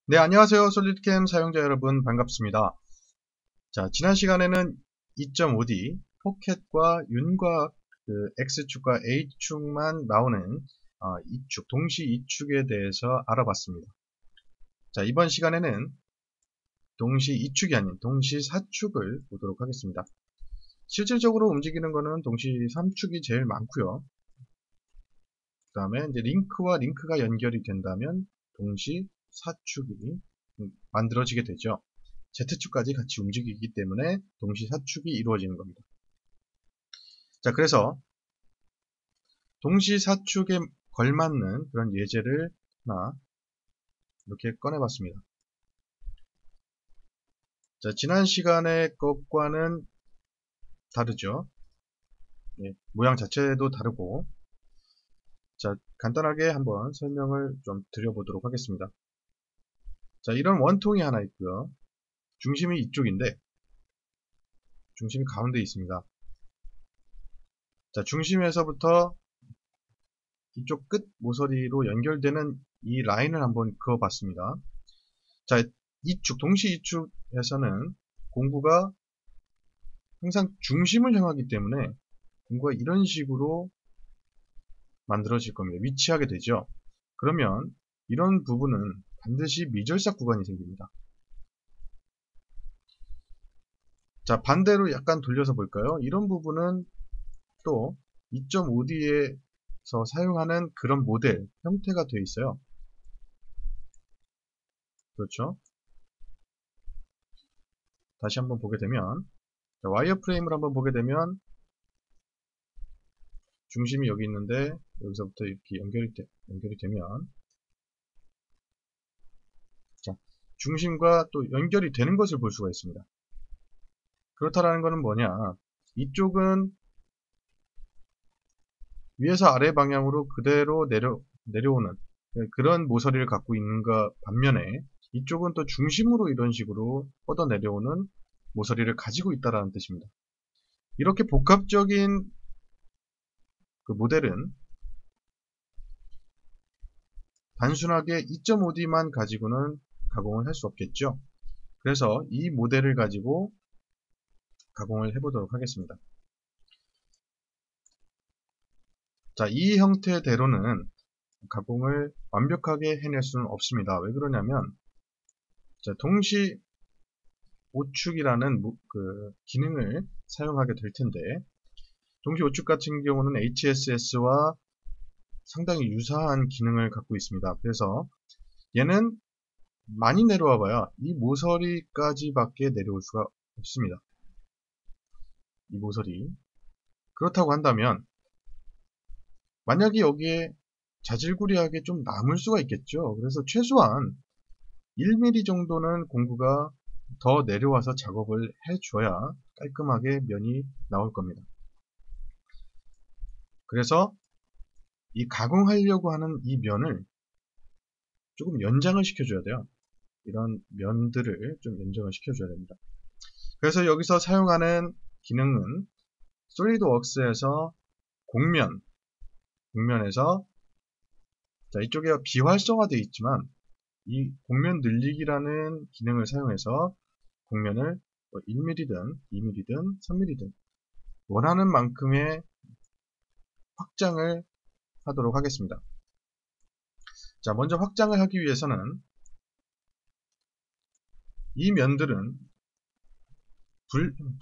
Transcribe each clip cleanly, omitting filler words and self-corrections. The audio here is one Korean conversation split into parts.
네, 안녕하세요. 솔리드캠 사용자 여러분 반갑습니다. 자, 지난 시간에는 2.5D 포켓과 윤곽 X축과 A축만 나오는 이축, 동시 이축에 대해서 알아봤습니다. 자, 이번 시간에는 동시 이축이 아닌 동시 사축을 보도록 하겠습니다. 실질적으로 움직이는 거는 동시 3축이 제일 많고요. 그 다음에 이제 링크와 링크가 연결이 된다면 동시 사축이 만들어지게 되죠. Z축까지 같이 움직이기 때문에 동시 사축이 이루어지는 겁니다. 자, 그래서 동시 사축에 걸맞는 그런 예제를 하나 이렇게 꺼내봤습니다. 자, 지난 시간의 것과는 다르죠. 모양 자체도 다르고. 자, 간단하게 한번 설명을 좀 드려보도록 하겠습니다. 자, 이런 원통이 하나 있고요. 중심이 이쪽인데 중심이 가운데 있습니다. 자, 중심에서부터 이쪽 끝 모서리로 연결되는 이 라인을 한번 그어봤습니다. 자, 이축, 동시 이축에서는 공구가 항상 중심을 향하기 때문에 공구가 이런 식으로 만들어질 겁니다. 위치하게 되죠. 그러면 이런 부분은 반드시 미절삭 구간이 생깁니다. 자, 반대로 약간 돌려서 볼까요? 이런 부분은 또 2.5D에서 사용하는 그런 모델, 형태가 되어 있어요. 그렇죠? 다시 한번 보게 되면, 자, 와이어프레임을 한번 보게 되면 중심이 여기 있는데 여기서부터 이렇게 연결이 되면, 자, 중심과 또 연결이 되는 것을 볼 수가 있습니다. 그렇다라는 것은 뭐냐? 이쪽은 위에서 아래 방향으로 그대로 내려오는 그런 모서리를 갖고 있는가 반면에 이쪽은 또 중심으로 이런 식으로 뻗어 내려오는 모서리를 가지고 있다는 뜻입니다. 이렇게 복합적인 그 모델은 단순하게 2.5D만 가지고는 가공을 할 수 없겠죠. 그래서 이 모델을 가지고 가공을 해보도록 하겠습니다. 자, 이 형태대로는 가공을 완벽하게 해낼 수는 없습니다. 왜 그러냐면, 자, 동시 오축이라는 기능을 사용하게 될 텐데, 동시 오축 같은 경우는 HSS와 상당히 유사한 기능을 갖고 있습니다. 그래서 얘는 많이 내려와 봐야 이 모서리까지밖에 내려올 수가 없습니다. 이 모서리. 그렇다고 한다면 만약에 여기에 자질구레하게 좀 남을 수가 있겠죠. 그래서 최소한 1mm 정도는 공구가 더 내려와서 작업을 해줘야 깔끔하게 면이 나올 겁니다. 그래서 이 가공하려고 하는 이 면을 조금 연장을 시켜줘야 돼요. 이런 면들을 좀 연장을 시켜줘야 됩니다. 그래서 여기서 사용하는 기능은 솔리드웍스에서 곡면에서, 자, 이쪽에 비활성화되어 있지만 이 곡면 늘리기라는 기능을 사용해서 곡면을 1mm든 2mm든 3mm든 원하는 만큼의 확장을 하도록 하겠습니다. 자, 먼저 확장을 하기 위해서는 이 면들은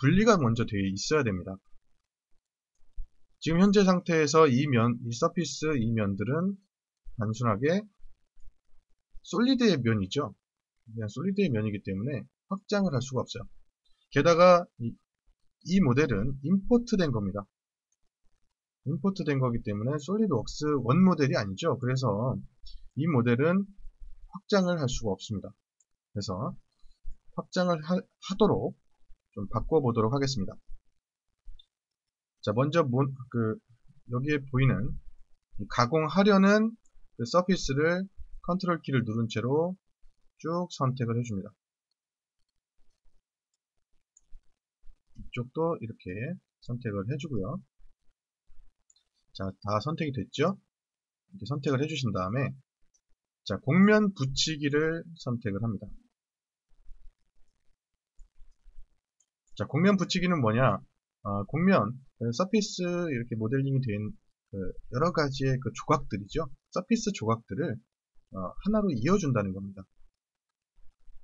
분리가 먼저 되어 있어야 됩니다. 지금 현재 상태에서 이 서피스 이 면들은 단순하게 솔리드의 면이죠. 그냥 솔리드의 면이기 때문에 확장을 할 수가 없어요. 게다가 이 모델은 임포트 된 겁니다. 임포트 된 거기 때문에 솔리드웍스 원 모델이 아니죠. 그래서 이 모델은 확장을 할 수가 없습니다. 그래서 확장을 하도록 좀 바꿔보도록 하겠습니다. 자, 먼저 여기에 보이는 가공하려는 그 서피스를 컨트롤 키를 누른 채로 쭉 선택을 해줍니다. 이쪽도 이렇게 선택을 해주고요. 자, 다 선택이 됐죠? 이렇게 선택을 해주신 다음에 자, 곡면 붙이기를 선택을 합니다. 자, 곡면 붙이기는 뭐냐? 곡면, 서피스 이렇게 모델링이 된 여러 가지의 그 조각들이죠. 서피스 조각들을 하나로 이어준다는 겁니다.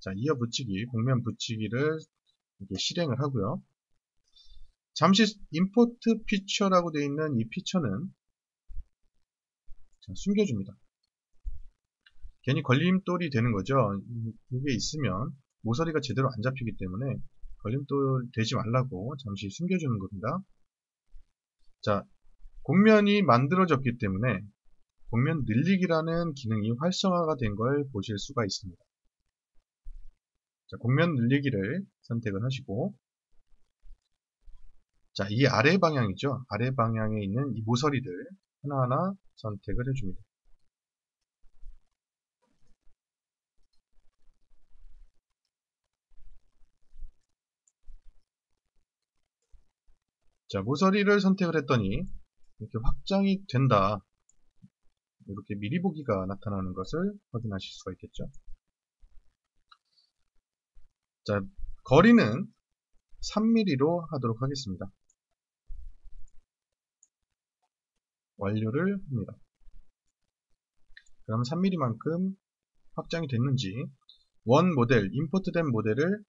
자, 이어 붙이기, 곡면 붙이기를 이렇게 실행을 하고요. 잠시 임포트 피처라고 되어 있는 이 피처는 숨겨줍니다. 괜히 걸림돌이 되는 거죠. 이게 있으면 모서리가 제대로 안 잡히기 때문에 걸림돌 되지 말라고 잠시 숨겨주는 겁니다. 자, 곡면이 만들어졌기 때문에 곡면 늘리기라는 기능이 활성화가 된 걸 보실 수가 있습니다. 자, 곡면 늘리기를 선택을 하시고, 자, 이 아래 방향이죠. 아래 방향에 있는 이 모서리들 하나하나 선택을 해줍니다. 자, 모서리를 선택을 했더니 이렇게 확장이 된다. 이렇게 미리 보기가 나타나는 것을 확인하실 수가 있겠죠. 자, 거리는 3mm로 하도록 하겠습니다. 완료를 합니다. 그럼 3mm만큼 확장이 됐는지 원 모델, 임포트된 모델을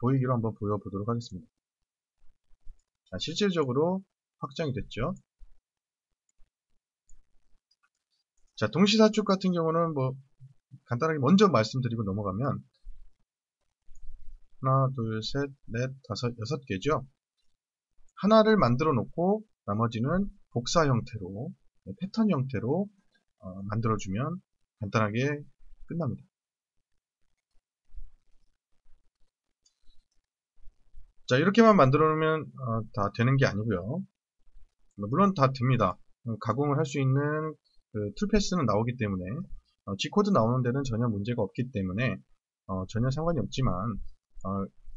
보이기로 한번 보여보도록 하겠습니다. 자, 실질적으로 확장이 됐죠. 자, 동시사축 같은 경우는 간단하게 먼저 말씀드리고 넘어가면 하나, 둘, 셋, 넷, 다섯, 6개죠. 하나를 만들어 놓고 나머지는 복사 형태로, 패턴 형태로 만들어주면 간단하게 끝납니다. 자, 이렇게만 만들어 놓으면 다 되는 게 아니고요. 물론 다 됩니다. 가공을 할 수 있는 그 툴패스는 나오기 때문에 G코드 나오는 데는 전혀 문제가 없기 때문에 전혀 상관이 없지만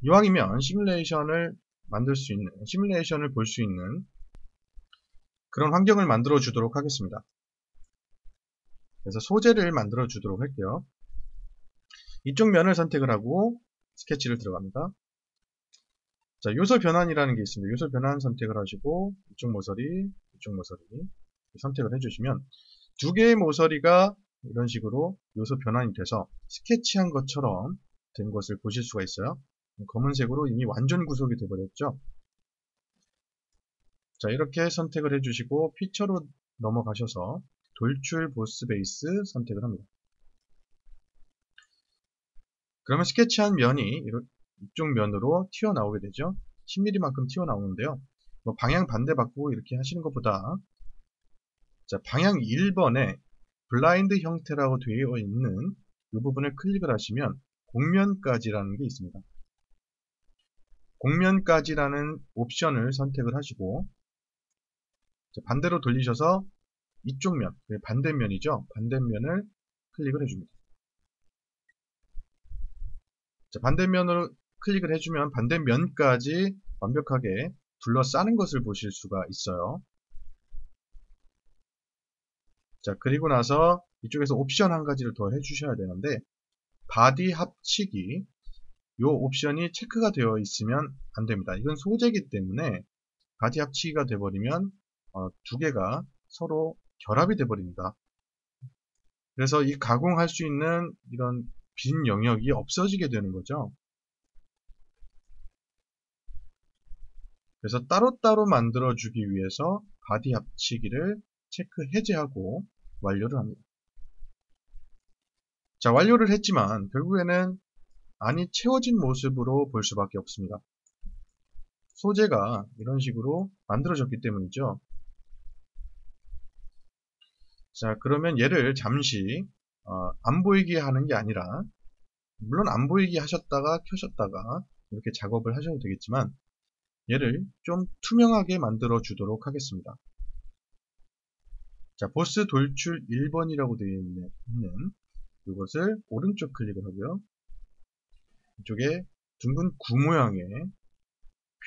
이왕이면 시뮬레이션을 만들 수 있는, 시뮬레이션을 볼 수 있는 그런 환경을 만들어 주도록 하겠습니다. 그래서 소재를 만들어 주도록 할게요. 이쪽 면을 선택을 하고 스케치를 들어갑니다. 자, 요소 변환이라는 게 있습니다. 요소 변환 선택을 하시고 이쪽 모서리 선택을 해주시면 두 개의 모서리가 이런 식으로 요소 변환이 돼서 스케치한 것처럼 된 것을 보실 수가 있어요. 검은색으로 이미 완전 구속이 되어버렸죠. 자, 이렇게 선택을 해주시고 피처로 넘어가셔서 돌출 보스 베이스 선택을 합니다. 그러면 스케치한 면이 이쪽 면으로 튀어나오게 되죠. 10mm만큼 튀어나오는데요. 방향 반대 바꾸고 이렇게 하시는 것보다 자, 방향 1번에 블라인드 형태라고 되어 있는 이 부분을 클릭을 하시면 곡면까지라는 게 있습니다. 곡면까지라는 옵션을 선택을 하시고 자, 반대로 돌리셔서 이쪽 면, 반대면이죠. 반대면을 클릭을 해줍니다. 자, 반대면으로 클릭을 해주면 반대면까지 완벽하게 둘러싸는 것을 보실 수가 있어요. 자, 그리고 나서 이쪽에서 옵션 한 가지를 더 해주셔야 되는데 바디 합치기 이 옵션이 체크가 되어 있으면 안 됩니다. 이건 소재이기 때문에 바디 합치기가 돼버리면 두 개가 서로 결합이 돼버립니다. 그래서 이 가공할 수 있는 이런 빈 영역이 없어지게 되는 거죠. 그래서 따로따로 만들어주기 위해서 바디 합치기를 체크 해제하고 완료를 합니다. 자, 완료를 했지만 결국에는 안이 채워진 모습으로 볼 수밖에 없습니다. 소재가 이런 식으로 만들어졌기 때문이죠. 자, 그러면 얘를 잠시 안 보이게 하는 게 아니라 물론 안 보이게 하셨다가 켜셨다가 이렇게 작업을 하셔도 되겠지만 얘를 좀 투명하게 만들어 주도록 하겠습니다. 자, 보스 돌출 1번이라고 되어 있는 이것을 오른쪽 클릭을 하고요. 이쪽에 둥근 구 모양의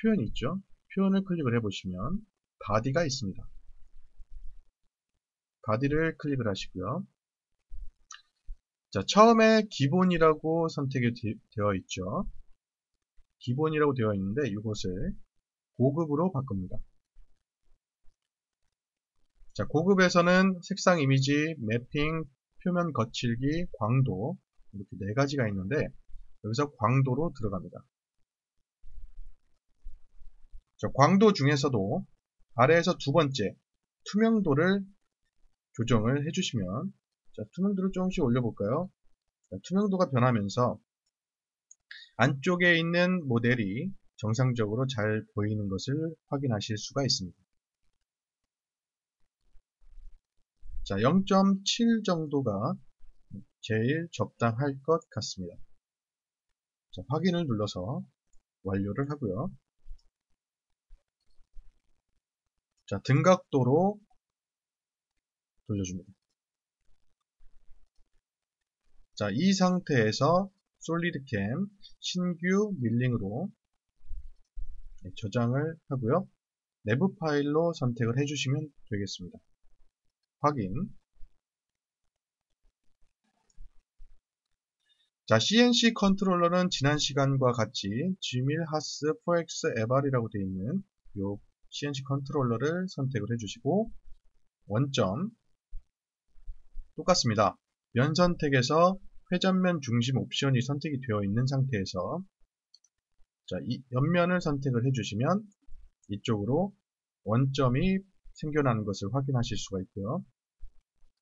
표현이 있죠. 표현을 클릭을 해보시면 바디가 있습니다. 바디를 클릭을 하시고요. 자, 처음에 기본이라고 선택이 되어 있죠. 기본이라고 되어 있는데 이것을 고급으로 바꿉니다. 자, 고급에서는 색상 이미지, 매핑, 표면 거칠기, 광도 이렇게 네 가지가 있는데 여기서 광도로 들어갑니다. 자, 광도 중에서도 아래에서 두 번째 투명도를 조정을 해주시면 자, 투명도를 조금씩 올려볼까요? 자, 투명도가 변하면서 안쪽에 있는 모델이 정상적으로 잘 보이는 것을 확인하실 수가 있습니다. 자, 0.7 정도가 제일 적당할 것 같습니다. 자, 확인을 눌러서 완료를 하고요. 자, 등각도로 돌려줍니다. 자, 이 상태에서 솔리드캠 신규 밀링으로 저장을 하고요. 내부 파일로 선택을 해주시면 되겠습니다. 확인. 자, CNC 컨트롤러는 지난 시간과 같이 Gmil, Haas, 4X, Eval이라고 되어 있는 이 CNC 컨트롤러를 선택을 해주시고 원점 똑같습니다. 면 선택에서 회전면 중심 옵션이 선택이 되어 있는 상태에서 자, 이 옆면을 선택을 해주시면 이쪽으로 원점이 생겨나는 것을 확인하실 수가 있고요.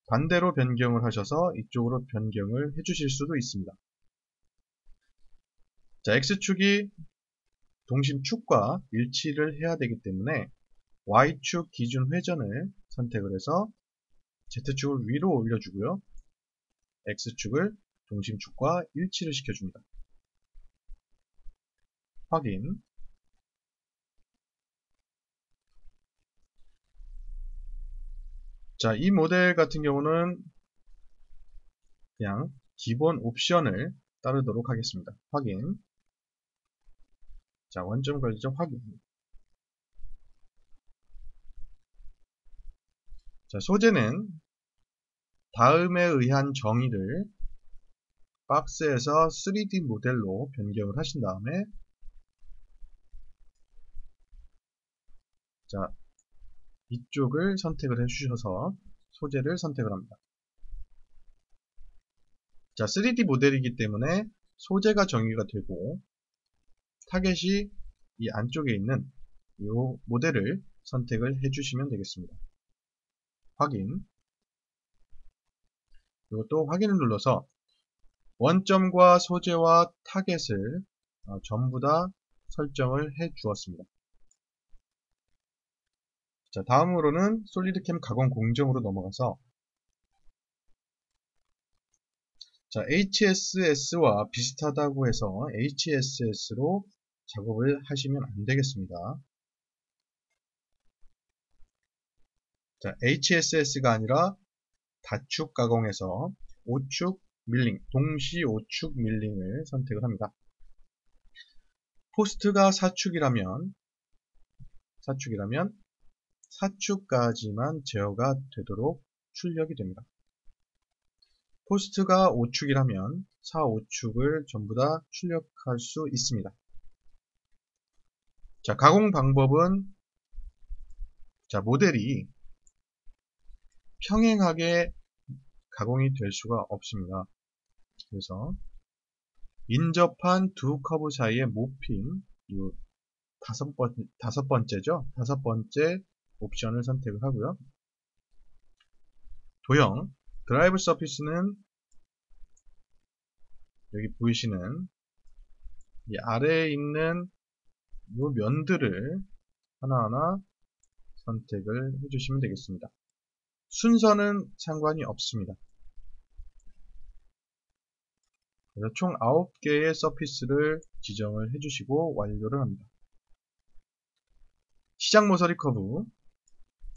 반대로 변경을 하셔서 이쪽으로 변경을 해주실 수도 있습니다. 자, X축이 동심축과 일치를 해야 되기 때문에 Y축 기준 회전을 선택을 해서 Z축을 위로 올려주고요. X축을 동심축과 일치를 시켜줍니다. 확인. 자, 이 모델 같은 경우는 그냥 기본 옵션을 따르도록 하겠습니다. 확인. 자, 원점 걸리죠? 확인. 자, 소재는 다음에 의한 정의를 박스에서 3D 모델로 변경을 하신 다음에 자, 이쪽을 선택을 해주셔서 소재를 선택을 합니다. 자, 3D 모델이기 때문에 소재가 정의가 되고 타겟이 이 안쪽에 있는 이 모델을 선택을 해주시면 되겠습니다. 확인. 이것도 확인을 눌러서 원점과 소재와 타겟을 전부 다 설정을 해 주었습니다. 자, 다음으로는 솔리드캠 가공 공정으로 넘어가서 자, HSS와 비슷하다고 해서 HSS로 작업을 하시면 안 되겠습니다. 자, HSS가 아니라 다축 가공에서 5축 밀링, 동시 5축 밀링을 선택을 합니다. 포스트가 4축이라면 4축까지만 제어가 되도록 출력이 됩니다. 포스트가 5축이라면 4, 5축을 전부 다 출력할 수 있습니다. 자, 가공 방법은 자, 모델이 평행하게 가공이 될 수가 없습니다. 그래서 인접한 두 커브 사이의 모핑, 이 다섯 번째죠. 다섯 번째 옵션을 선택을 하고요. 도형, 드라이브 서피스는 여기 보이시는 이 아래에 있는 이 면들을 하나하나 선택을 해주시면 되겠습니다. 순서는 상관이 없습니다. 그래서 총 9개의 서피스를 지정을 해주시고 완료를 합니다. 시작 모서리 커브.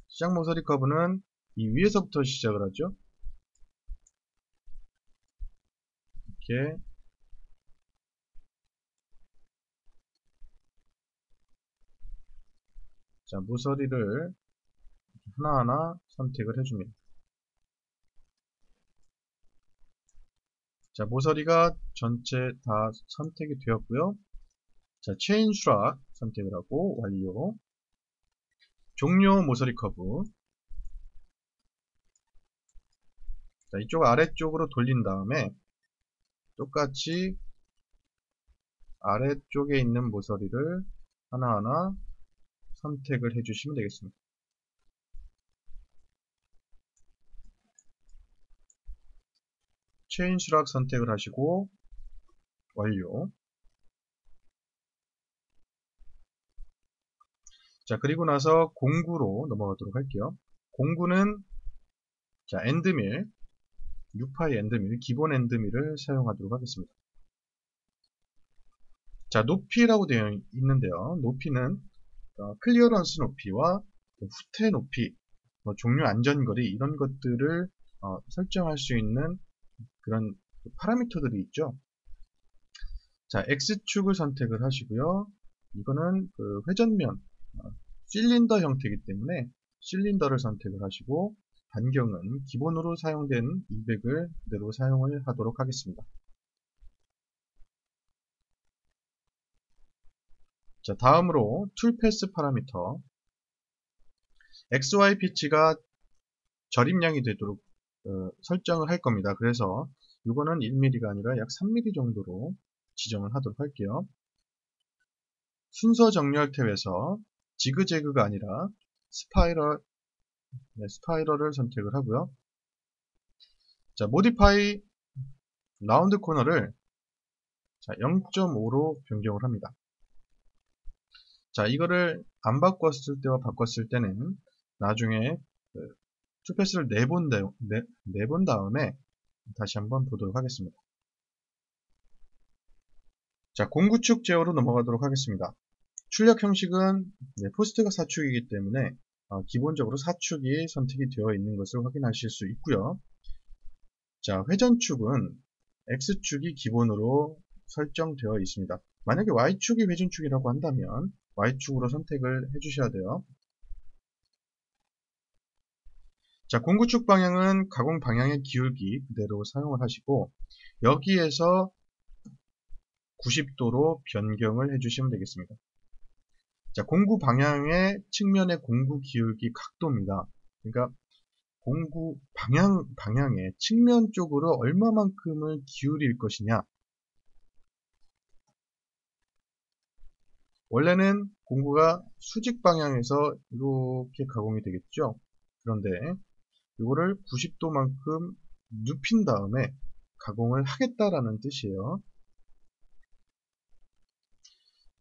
시작 모서리 커브는 이 위에서부터 시작을 하죠. 이렇게 자, 모서리를 하나하나 선택을 해줍니다. 자, 모서리가 전체 다 선택이 되었고요. 자, 체인 수락 선택을 하고 완료. 종료 모서리 커브. 자, 이쪽 아래쪽으로 돌린 다음에 똑같이 아래쪽에 있는 모서리를 하나하나 선택을 해주시면 되겠습니다. 체인 수락 선택을 하시고 완료. 자, 그리고 나서 공구로 넘어가도록 할게요. 공구는 자, 엔드밀, 6파이 엔드밀, 기본 엔드밀을 사용하도록 하겠습니다. 자, 높이라고 되어 있는데요. 높이는 클리어런스 높이와 후퇴 높이, 종료 안전거리 이런 것들을 설정할 수 있는 그런 파라미터들이 있죠. 자, X축을 선택을 하시고요. 이거는 그 회전면, 실린더 형태이기 때문에 실린더를 선택을 하시고 반경은 기본으로 사용된 200을 그대로 사용을 하도록 하겠습니다. 자, 다음으로 툴패스 파라미터 XY 피치가 절입량이 되도록 설정을 할 겁니다. 그래서 이거는 1mm가 아니라 약 3mm 정도로 지정을 하도록 할게요. 순서 정렬 탭에서 지그재그가 아니라 스파이럴을 선택을 하고요. 자, 모디파이 라운드 코너를 0.5로 변경을 합니다. 자, 이거를 안 바꿨을 때와 바꿨을 때는 나중에 툴패스를 내본 다음에 다시 한번 보도록 하겠습니다. 자, 공구축 제어로 넘어가도록 하겠습니다. 출력 형식은 포스트가 4축이기 때문에 기본적으로 4축이 선택이 되어 있는 것을 확인하실 수 있고요. 자, 회전축은 X축이 기본으로 설정되어 있습니다. 만약에 Y축이 회전축이라고 한다면 Y축으로 선택을 해주셔야 돼요. 자, 공구축 방향은 가공 방향의 기울기 그대로 사용을 하시고 여기에서 90도로 변경을 해주시면 되겠습니다. 자, 공구 방향의 측면의 공구 기울기 각도입니다. 그러니까 공구 방향의 측면 쪽으로 얼마만큼을 기울일 것이냐. 원래는 공구가 수직 방향에서 이렇게 가공이 되겠죠. 그런데 이거를 90도만큼 눕힌 다음에 가공을 하겠다라는 뜻이에요.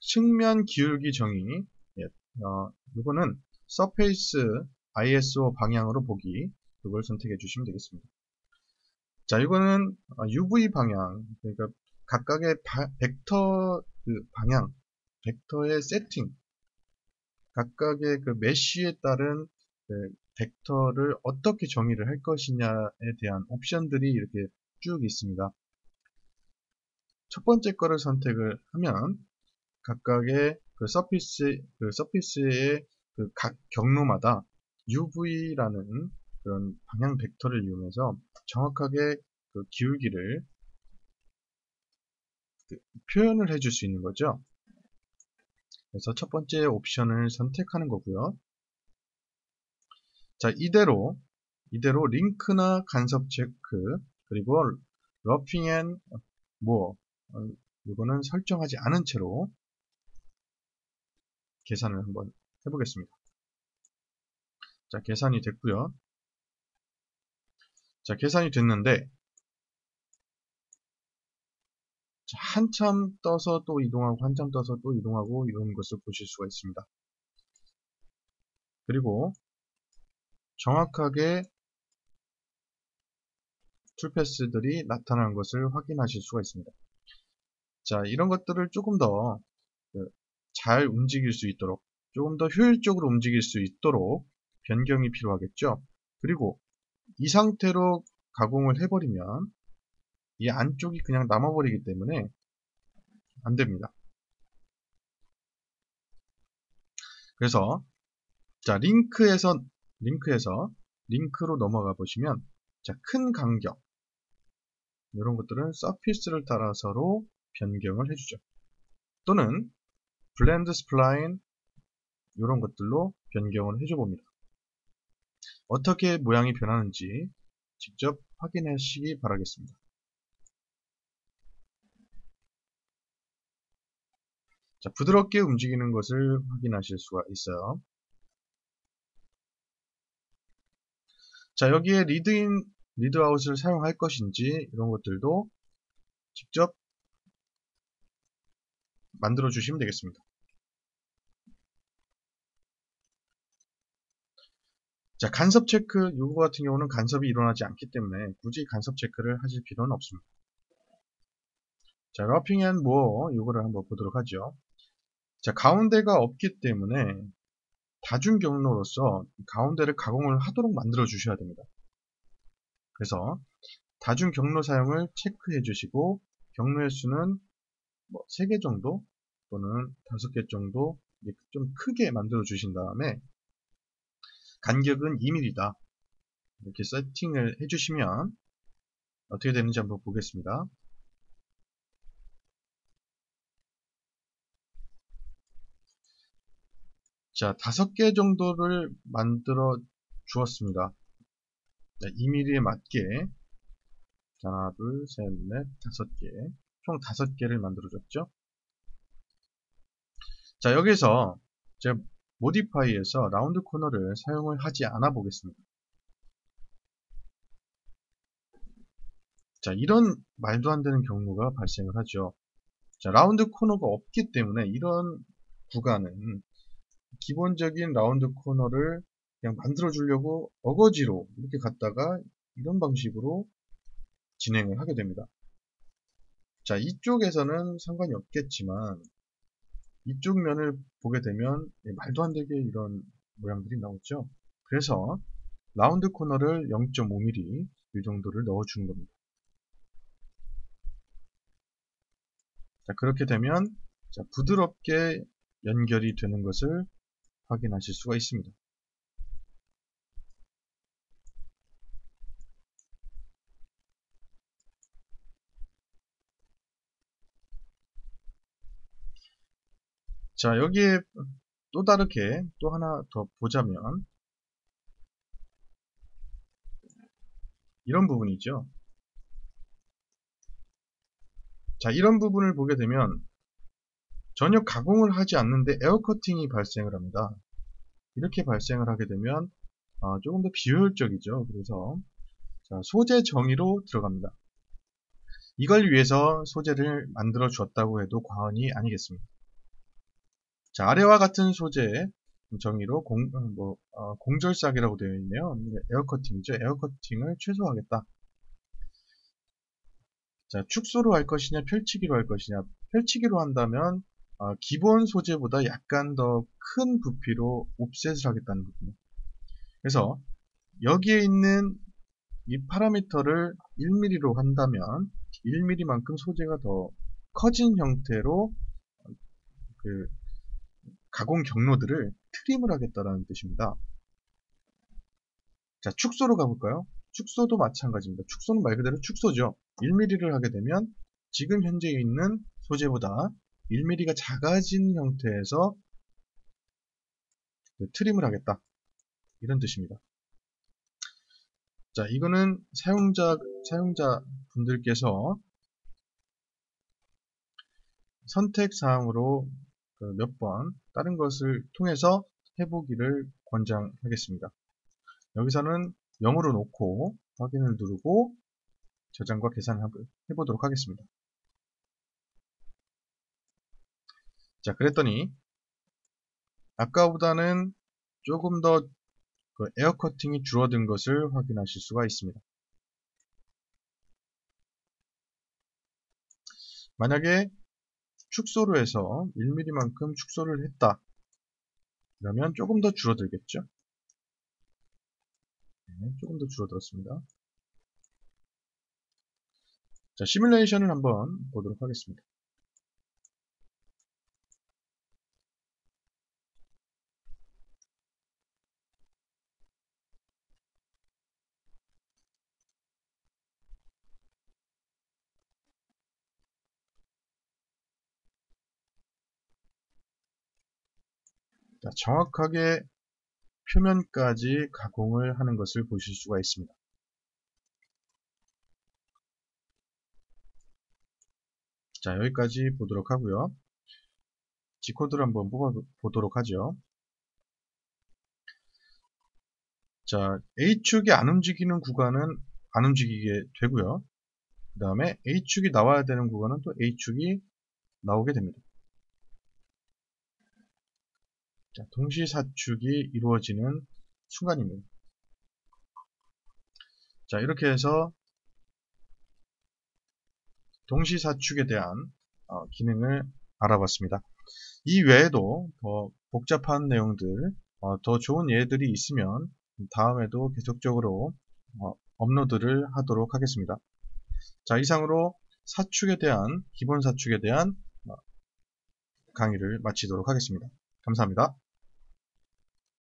측면 기울기 정의, 이거는 서페이스 ISO 방향으로 보기, 이걸 선택해 주시면 되겠습니다. 자, 이거는 UV 방향, 그러니까 각각의 벡터 방향, 벡터의 세팅, 각각의 그 메쉬에 따른 벡터를 어떻게 정의를 할 것이냐에 대한 옵션들이 이렇게 쭉 있습니다. 첫 번째 거를 선택을 하면 각각의 그 서피스의 그 각 경로마다 UV라는 그런 방향 벡터를 이용해서 정확하게 그 기울기를 표현을 해줄 수 있는 거죠. 그래서 첫 번째 옵션을 선택하는 거고요. 자, 이대로 링크나 간섭 체크 그리고 러핑 앤 모어 이거는 설정하지 않은 채로 계산을 한번 해보겠습니다. 자, 계산이 됐고요. 자, 계산이 됐는데 자, 한참 떠서 또 이동하고 한참 떠서 또 이동하고 이런 것을 보실 수가 있습니다. 그리고 정확하게 툴패스들이 나타나는 것을 확인하실 수가 있습니다. 자, 이런 것들을 조금 더 잘 움직일 수 있도록 조금 더 효율적으로 움직일 수 있도록 변경이 필요하겠죠. 그리고 이 상태로 가공을 해버리면 이 안쪽이 그냥 남아버리기 때문에 안됩니다. 그래서 자, 링크로 넘어가 보시면 자, 큰 간격 이런 것들은 서피스를 따라서로 변경을 해주죠. 또는 블렌드 스플라인 이런 것들로 변경을 해줘 봅니다. 어떻게 모양이 변하는지 직접 확인하시기 바라겠습니다. 자, 부드럽게 움직이는 것을 확인하실 수가 있어요. 자, 여기에 리드인, 리드아웃을 사용할 것인지 이런 것들도 직접 만들어 주시면 되겠습니다. 자, 간섭 체크, 요거 같은 경우는 간섭이 일어나지 않기 때문에 굳이 간섭 체크를 하실 필요는 없습니다. 자, 러핑 앤 모어 요거를 한번 보도록 하죠. 자, 가운데가 없기 때문에 다중 경로로서 가운데를 가공을 하도록 만들어 주셔야 됩니다. 그래서 다중 경로 사용을 체크해 주시고 경로의 수는 뭐 3개 정도 또는 5개 정도 좀 크게 만들어 주신 다음에 간격은 2mm다 이렇게 세팅을 해 주시면 어떻게 되는지 한번 보겠습니다. 자, 5개 정도를 만들어 주었습니다. 2mm에 맞게 하나, 둘, 셋, 넷, 5개 총 5개를 만들어 줬죠. 자, 여기서 제가 모디파이에서 라운드 코너를 사용을 하지 않아 보겠습니다. 자, 이런 말도 안 되는 경로가 발생을 하죠. 자, 라운드 코너가 없기 때문에 이런 구간은 기본적인 라운드 코너를 그냥 만들어 주려고 어거지로 이렇게 갔다가 이런 방식으로 진행을 하게 됩니다. 자, 이쪽에서는 상관이 없겠지만 이쪽 면을 보게 되면 말도 안 되게 이런 모양들이 나오죠. 그래서 라운드 코너를 0.5mm 이 정도를 넣어 주는 겁니다. 자, 그렇게 되면 자, 부드럽게 연결이 되는 것을 확인하실 수가 있습니다. 자, 여기에 또 다르게 또 하나 더 보자면 이런 부분이죠. 자, 이런 부분을 보게 되면 전혀 가공을 하지 않는데 에어 커팅이 발생을 합니다. 이렇게 발생을 하게 되면 조금 더 비효율적이죠. 그래서 자, 소재 정의로 들어갑니다. 이걸 위해서 소재를 만들어 주었다고 해도 과언이 아니겠습니다. 자, 아래와 같은 소재 정의로 공절삭이라고 되어 있네요. 에어커팅이죠. 에어커팅을 최소화하겠다. 자, 축소로 할 것이냐, 펼치기로 할 것이냐. 펼치기로 한다면 기본 소재보다 약간 더 큰 부피로 옵셋을 하겠다는 거군요. 그래서 여기에 있는 이 파라미터를 1mm로 한다면 1mm만큼 소재가 더 커진 형태로 그 가공 경로들을 트림을 하겠다는 뜻입니다. 자, 축소로 가볼까요? 축소도 마찬가지입니다. 축소는 말 그대로 축소죠. 1mm를 하게 되면 지금 현재 있는 소재보다 1mm가 작아진 형태에서 트림을 하겠다. 이런 뜻입니다. 자, 이거는 사용자 분들께서 선택사항으로 몇 번 다른 것을 통해서 해보기를 권장하겠습니다. 여기서는 0으로 놓고 확인을 누르고 저장과 계산을 해보도록 하겠습니다. 자, 그랬더니 아까보다는 조금 더 에어 커팅이 줄어든 것을 확인하실 수가 있습니다. 만약에 축소로 해서 1mm만큼 축소를 했다. 그러면 조금 더 줄어들겠죠? 네, 조금 더 줄어들었습니다. 자, 시뮬레이션을 한번 보도록 하겠습니다. 자, 정확하게 표면까지 가공을 하는 것을 보실 수가 있습니다. 자, 여기까지 보도록 하고요. G코드를 한번 뽑아보도록 하죠. 자, A축이 안 움직이는 구간은 안 움직이게 되고요. 그 다음에 A축이 나와야 되는 구간은 또 A축이 나오게 됩니다. 자, 동시사축이 이루어지는 순간입니다. 자, 이렇게 해서 동시사축에 대한 기능을 알아봤습니다. 이 외에도 더 복잡한 내용들, 더 좋은 예들이 있으면 다음에도 계속적으로 업로드를 하도록 하겠습니다. 자, 이상으로 사축에 대한, 기본 사축에 대한 강의를 마치도록 하겠습니다. 감사합니다.